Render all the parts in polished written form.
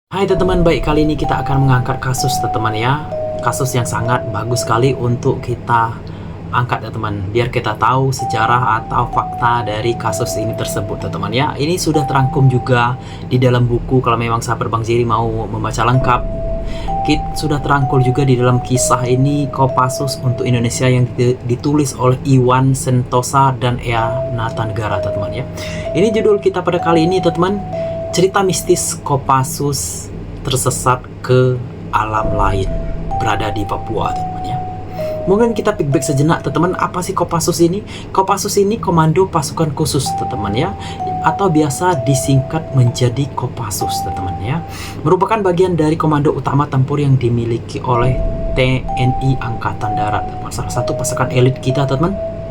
Hai teman-teman, baik kali ini kita akan mengangkat kasus teman-teman ya. Kasus yang sangat bagus sekali untuk kita angkat teman-teman, biar kita tahu sejarah atau fakta dari kasus ini tersebut teman-teman ya. Ini sudah terangkum juga di dalam buku, kalau memang sahabat Bang Jerry mau membaca lengkap. Sudah terangkum juga di dalam kisah ini Kopassus untuk Indonesia yang ditulis oleh Iwan Sentosa dan Ea Natanegara teman-teman ya. Ini judul kita pada kali ini teman-teman. Cerita mistis Kopassus tersesat ke alam lain, berada di Papua teman-teman ya. Mungkin kita pick back sejenak teman-teman, apa sih Kopassus ini? Kopassus ini komando pasukan khusus teman-teman ya, atau biasa disingkat menjadi Kopassus teman-teman ya. Merupakan bagian dari komando utama tempur yang dimiliki oleh TNI Angkatan Darat teman-teman. Salah satu pasukan elit kita teman-teman.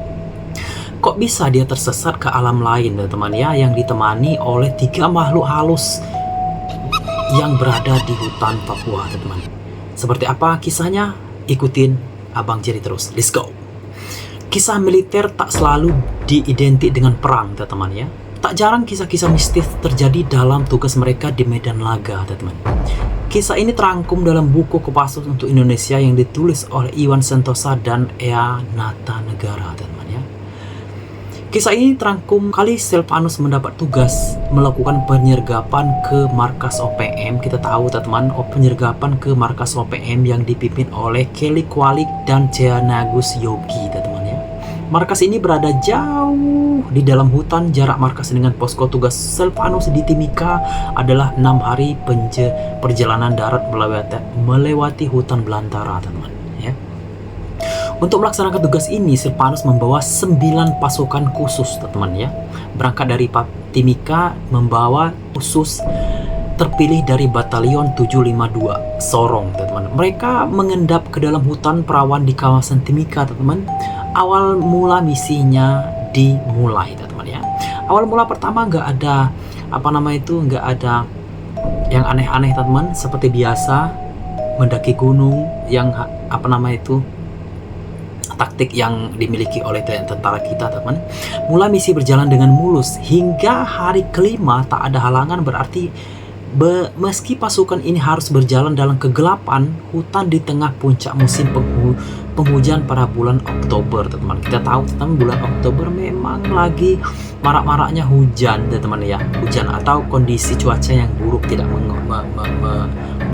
Kok bisa dia tersesat ke alam lain teman-teman ya, yang ditemani oleh 3 makhluk halus yang berada di hutan Papua teman-teman. Seperti apa kisahnya? Ikutin Abang Jerry terus. Let's go. Kisah militer tak selalu diidentik dengan perang teman-teman ya. Tak jarang kisah-kisah mistis terjadi dalam tugas mereka di medan laga teman-teman. Kisah ini terangkum dalam buku Kopassus untuk Indonesia yang ditulis oleh Iwan Sentosa dan Ea Natanegara teman-teman. Kisah ini terangkum kali Silvanus mendapat tugas melakukan penyergapan ke markas OPM. Kita tahu teman-teman, penyergapan ke markas OPM yang dipimpin oleh Kelly Kwalik dan Jayanagus Yogi teman-teman ya. Markas ini berada jauh di dalam hutan. Jarak markas dengan posko tugas Silvanus di Timika adalah 6 hari perjalanan darat melewati hutan belantara teman-teman ya. Untuk melaksanakan tugas ini, Silvanus membawa 9 pasukan khusus teman-teman ya. Berangkat dari Timika membawa khusus terpilih dari Batalion 752 Sorong teman-teman. Mereka mengendap ke dalam hutan perawan di kawasan Timika teman-teman. Awal mula misinya dimulai teman-teman ya. Awal mula pertama nggak ada nggak ada yang aneh-aneh teman-teman. Seperti biasa mendaki gunung yang taktik yang dimiliki oleh tentara kita teman. Mula misi berjalan dengan mulus hingga hari kelima tak ada halangan, berarti meski pasukan ini harus berjalan dalam kegelapan hutan di tengah puncak musim penghujan pada bulan Oktober teman. Kita tahu teman, bulan Oktober memang lagi marak-maraknya hujan teman ya. Hujan atau kondisi cuaca yang buruk tidak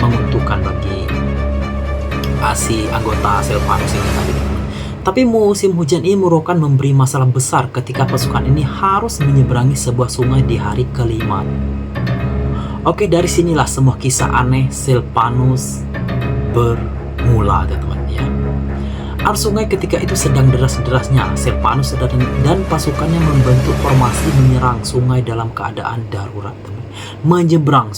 menguntungkan bagi si anggota Silvanus ini tadi teman. Tapi musim hujan ini merupakan memberi masalah besar ketika pasukan ini harus menyeberangi sebuah sungai di hari kelima. Oke, dari sinilah semua kisah aneh Silvanus bermula teman-teman ya. Arus sungai ketika itu sedang deras-derasnya. Silvanus dan pasukannya membentuk formasi menyerang sungai dalam keadaan darurat teman. Menyeberang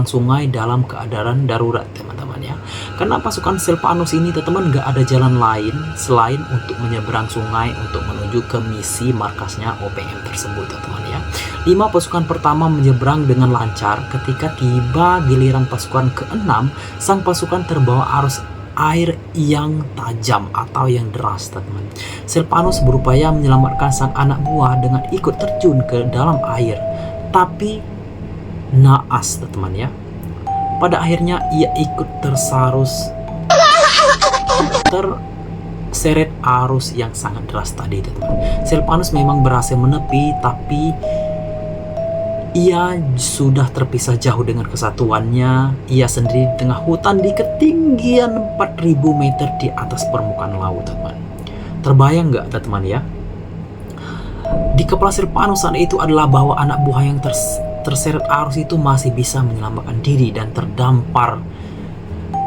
sungai dalam keadaan darurat teman-teman ya. Karena pasukan Silvanus ini teman-teman nggak ada jalan lain selain untuk menyeberang sungai untuk menuju ke misi markasnya OPM tersebut teman-teman ya. 5 pasukan pertama menyeberang dengan lancar. Ketika tiba giliran pasukan ke-6, sang pasukan terbawa arus air yang tajam atau yang deras teman-teman. Silvanus berupaya menyelamatkan sang anak buah dengan ikut terjun ke dalam air, tapi naas teman-teman ya. Pada akhirnya ia ikut terseret arus yang sangat deras tadi teman-teman. Silvanus memang berhasil menepi, tapi ia sudah terpisah jauh dengan kesatuannya. Ia sendiri di tengah hutan di ketinggian 4000 meter di atas permukaan laut teman. Terbayang nggak teman ya? Di kepala Silvanus saat itu adalah bahwa anak buah yang terseret arus itu masih bisa menyelamatkan diri dan terdampar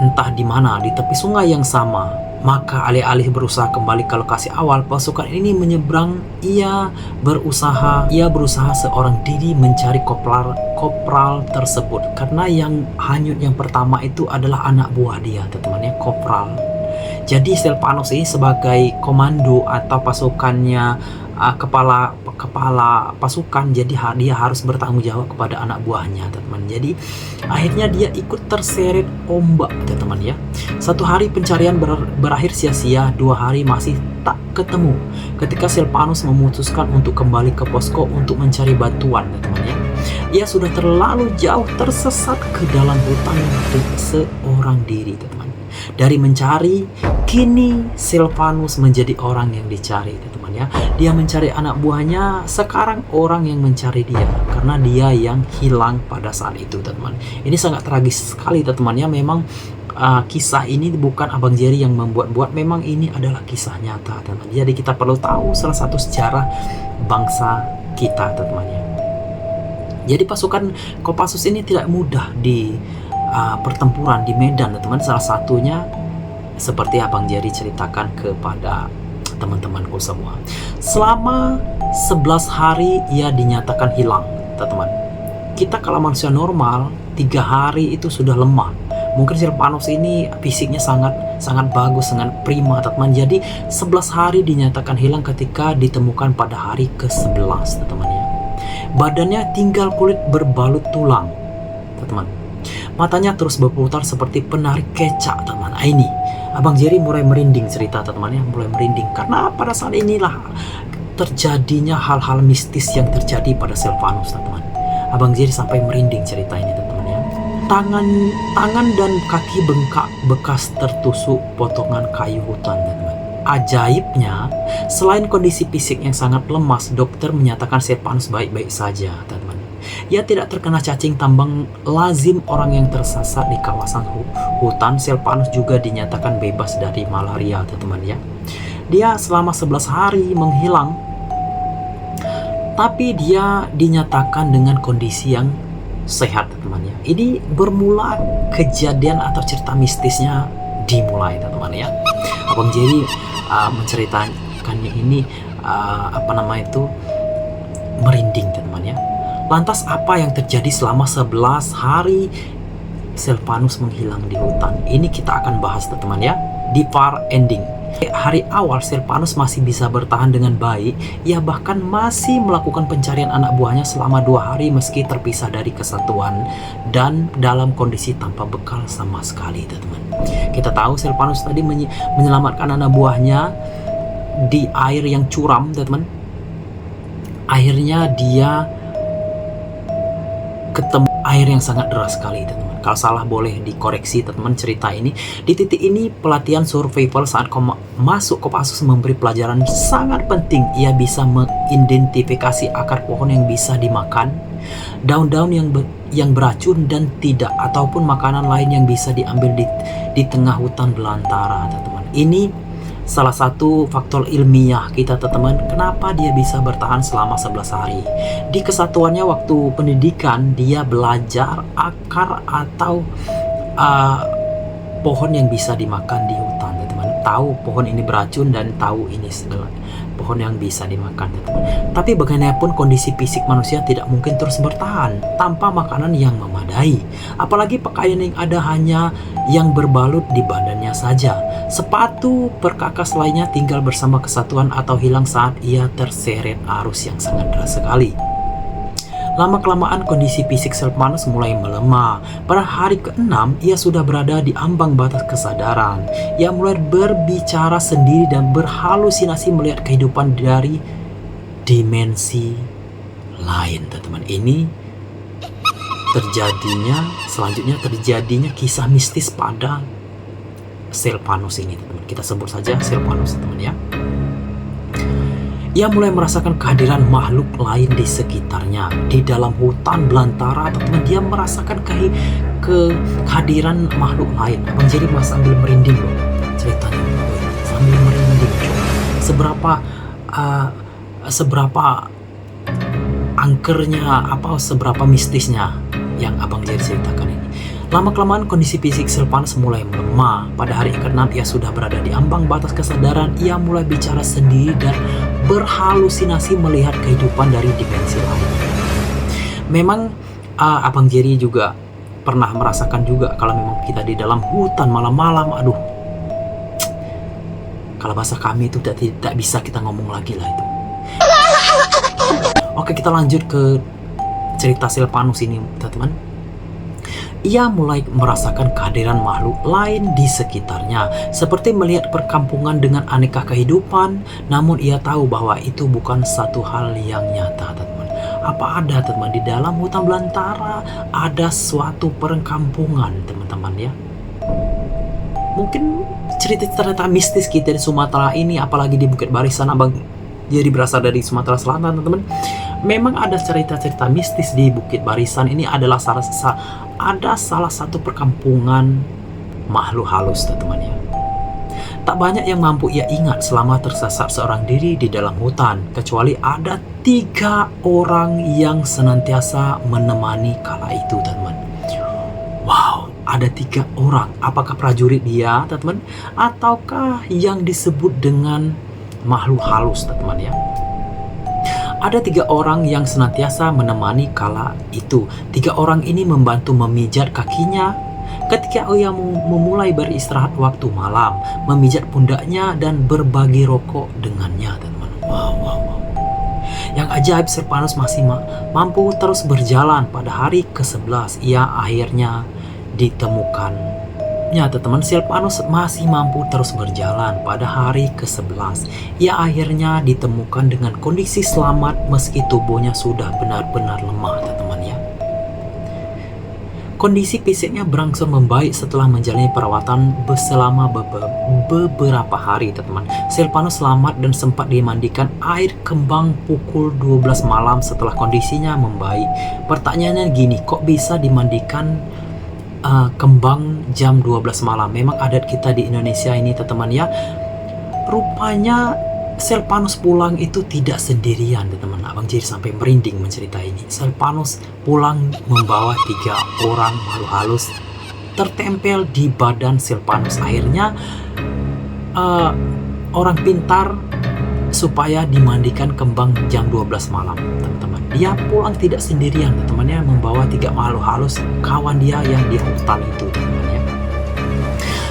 entah di mana di tepi sungai yang sama. Maka alih-alih berusaha kembali ke lokasi awal pasukan ini menyeberang, ia berusaha seorang diri mencari kopral tersebut, karena yang hanyut yang pertama itu adalah anak buah dia teman-teman ya, kopral. Jadi Silvanus ini sebagai komando atau pasukannya, kepala pasukan, jadi dia harus bertanggung jawab kepada anak buahnya teman-teman. Jadi akhirnya dia ikut terseret ombak teman-teman ya. 1 hari pencarian berakhir sia-sia, 2 hari masih tak ketemu. Ketika Silvanus memutuskan untuk kembali ke posko untuk mencari bantuan teman-teman ya. Ia sudah terlalu jauh tersesat ke dalam hutan seorang diri, teman-teman. Dari mencari, kini Silvanus menjadi orang yang dicari, teman-teman ya. Dia mencari anak buahnya, sekarang orang yang mencari dia, karena dia yang hilang pada saat itu, teman-teman. Ini sangat tragis sekali, teman-teman ya. Memang kisah ini bukan Abang Jerry yang membuat-buat, memang ini adalah kisah nyata, teman-teman. Jadi kita perlu tahu salah satu sejarah bangsa kita, teman-teman ya. Jadi pasukan Kopassus ini tidak mudah di pertempuran di medan, teman-teman. Salah satunya seperti Abang Jerry ceritakan kepada teman-temanku semua. Selama 11 hari ia dinyatakan hilang, teman-teman. Kita kalau manusia normal 3 hari itu sudah lemah. Mungkin Silvanus ini fisiknya sangat bagus, sangat prima, teman-teman. Jadi 11 hari dinyatakan hilang ketika ditemukan pada hari ke-11, teman-teman ya. Badannya tinggal kulit berbalut tulang, teman-teman. Matanya terus berputar seperti penarik kecak, teman-teman. Ini Abang Jerry mulai merinding cerita, teman-teman ya, mulai merinding karena pada saat inilah terjadinya hal-hal mistis yang terjadi pada Silvanus, teman-teman. Abang Jerry sampai merinding cerita ini, teman-teman ya. Tangan dan kaki bengkak bekas tertusuk potongan kayu hutan, teman-teman. Ajaibnya, selain kondisi fisik yang sangat lemas, dokter menyatakan Silvanus baik-baik saja, teman-teman. Ia tidak terkena cacing tambang lazim orang yang tersesat di kawasan hutan. Silvanus juga dinyatakan bebas dari malaria, teman-teman ya. Dia selama 11 hari menghilang, tapi dia dinyatakan dengan kondisi yang sehat, teman-teman ya. Ini bermula kejadian atau cerita mistisnya dimulai, teman-teman ya. Abang Jerry menceritakannya ini merinding, teman-teman ya. Lantas apa yang terjadi selama 11 hari Silvanus menghilang di hutan? Ini kita akan bahas, teman-teman ya, di part ending. Hari awal Silvanus masih bisa bertahan dengan baik. Ia bahkan masih melakukan pencarian anak buahnya selama 2 hari meski terpisah dari kesatuan dan dalam kondisi tanpa bekal sama sekali, teman-teman. Kita tahu Silvanus tadi menyelamatkan anak buahnya di air yang curam, teman-teman. Akhirnya dia ketemu air yang sangat deras sekali, teman-teman. Kalau salah boleh dikoreksi, teman-teman, cerita ini. Di titik ini pelatihan survival saat masuk Kopassus memberi pelajaran sangat penting. Ia bisa mengidentifikasi akar pohon yang bisa dimakan, daun-daun yang beracun dan tidak, ataupun makanan lain yang bisa diambil di tengah hutan belantara, teman-teman. Ini salah satu faktor ilmiah kita, teman-teman, kenapa dia bisa bertahan selama 11 hari. Di kesatuannya waktu pendidikan, dia belajar akar atau pohon yang bisa dimakan di hutan, teman-teman. Tahu pohon ini beracun dan tahu ini segala pohon yang bisa dimakan, teman-teman. Tapi bagaimanapun kondisi fisik manusia tidak mungkin terus bertahan tanpa makanan yang memadai. Apalagi pakaian yang ada hanya yang berbalut di badannya saja. Sepatu perkakas lainnya tinggal bersama kesatuan atau hilang saat ia terseret arus yang sangat deras sekali. Lama-kelamaan kondisi fisik Silvanus mulai melemah. Pada hari ke-6 ia sudah berada di ambang batas kesadaran. Ia mulai berbicara sendiri dan berhalusinasi melihat kehidupan dari dimensi lain, teman-teman. Ini selanjutnya terjadinya kisah mistis pada Silvanus ini, teman-teman. Kita sebut saja Silvanus, teman ya. Ia mulai merasakan kehadiran makhluk lain di sekitarnya. Di dalam hutan belantara, teman-teman, dia merasakan kehadiran makhluk lain. Abang Jerry sambil merinding loh ceritanya, sambil merinding. Seberapa angkernya, seberapa mistisnya yang Abang Jerry ceritakan ini. Lama-kelamaan kondisi fisik Silvanus mulai melemah. Pada hari ke-6 ia sudah berada di ambang batas kesadaran. Ia mulai bicara sendiri dan berhalusinasi melihat kehidupan dari dimensi lain. Memang Abang Jerry juga pernah merasakan juga kalau memang kita di dalam hutan malam-malam, aduh, kalau bahasa kami itu tidak bisa kita ngomong lagi lah itu. Oke, kita lanjut ke cerita Silvanus ini, teman-teman. Ia mulai merasakan kehadiran makhluk lain di sekitarnya, seperti melihat perkampungan dengan aneka kehidupan. Namun ia tahu bahwa itu bukan satu hal yang nyata, teman-teman. Apa ada teman-teman di dalam hutan belantara ada suatu perkampungan teman-teman ya. Mungkin cerita-cerita mistis kita di Sumatera ini, apalagi di Bukit Barisan, abang jadi berasal dari Sumatera Selatan teman-teman. Memang ada cerita-cerita mistis di Bukit Barisan ini adalah salah satu perkampungan makhluk halus teman-teman ya. Tak banyak yang mampu ia ingat selama tersesat seorang diri di dalam hutan, kecuali ada 3 orang yang senantiasa menemani kala itu teman-teman. Wow, ada 3 orang. Apakah prajurit dia teman-teman, ataukah yang disebut dengan makhluk halus teman-teman ya? Ada 3 orang yang senantiasa menemani kala itu. 3 orang ini membantu memijat kakinya ketika ia memulai beristirahat waktu malam, memijat pundaknya dan berbagi rokok dengannya teman-teman. Wow. Yang ajaib, Silvanus masih mampu terus berjalan. Pada hari ke-11 ia akhirnya ditemukan. Ya teman-teman, Silvanus masih mampu terus berjalan. Pada hari ke-11 ia akhirnya ditemukan dengan kondisi selamat meski tubuhnya sudah benar-benar lemah teman-teman ya. Kondisi fisiknya berangsur membaik setelah menjalani perawatan selama beberapa hari teman-teman. Silvanus selamat dan sempat dimandikan air kembang pukul 12 malam setelah kondisinya membaik. Pertanyaannya gini, kok bisa dimandikan kembang jam 12 malam? Memang adat kita di Indonesia ini teman-teman ya. Rupanya Silvanus pulang itu tidak sendirian teman-teman. Abang jadi sampai merinding menceritai ini. Silvanus pulang membawa 3 orang makhluk halus tertempel di badan Silvanus. Akhirnya orang pintar supaya dimandikan kembang jam 12 malam teman-teman. Dia pulang tidak sendirian teman-teman, membawa 3 makhluk halus kawan dia yang di hutan itu teman-teman ya.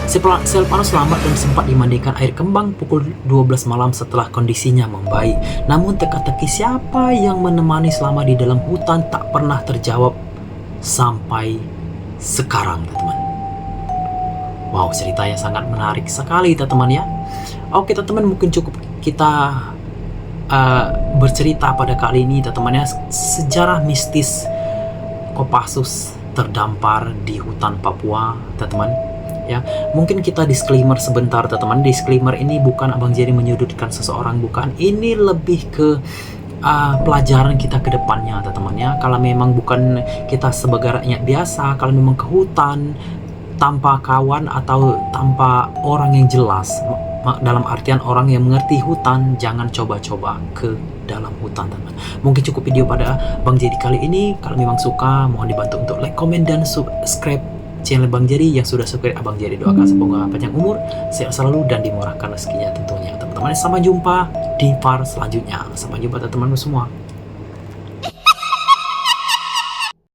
Silvanus selamat dan sempat dimandikan air kembang pukul 12 malam setelah kondisinya membaik. Namun teka-teki siapa yang menemani selama di dalam hutan tak pernah terjawab sampai sekarang teman-teman. Wow, ceritanya sangat menarik sekali teman-teman ya. Oke teman-teman, mungkin cukup kita bercerita pada kali ini teman-teman ya, sejarah mistis Kopassus terdampar di hutan Papua teman-teman ya. Mungkin kita disclaimer sebentar teman-teman. Disclaimer ini bukan abang jadi menyudutkan seseorang, bukan. Ini lebih ke pelajaran kita ke depannya teman-teman ya. Kalau memang bukan kita sebagai rakyat biasa, kalau memang ke hutan tanpa kawan atau tanpa orang yang jelas, dalam artian orang yang mengerti hutan, jangan coba-coba ke dalam hutan teman. Mungkin cukup video pada Bang Jadi kali ini. Kalau memang suka, mohon dibantu untuk like, komen, dan subscribe channel Bang Jadi. Yang sudah subscribe, Abang Jadi doakan semoga panjang umur, sehat selalu, dan dimurahkan rezekinya tentunya teman-teman. Sampai jumpa di part selanjutnya. Sampai jumpa teman-teman semua.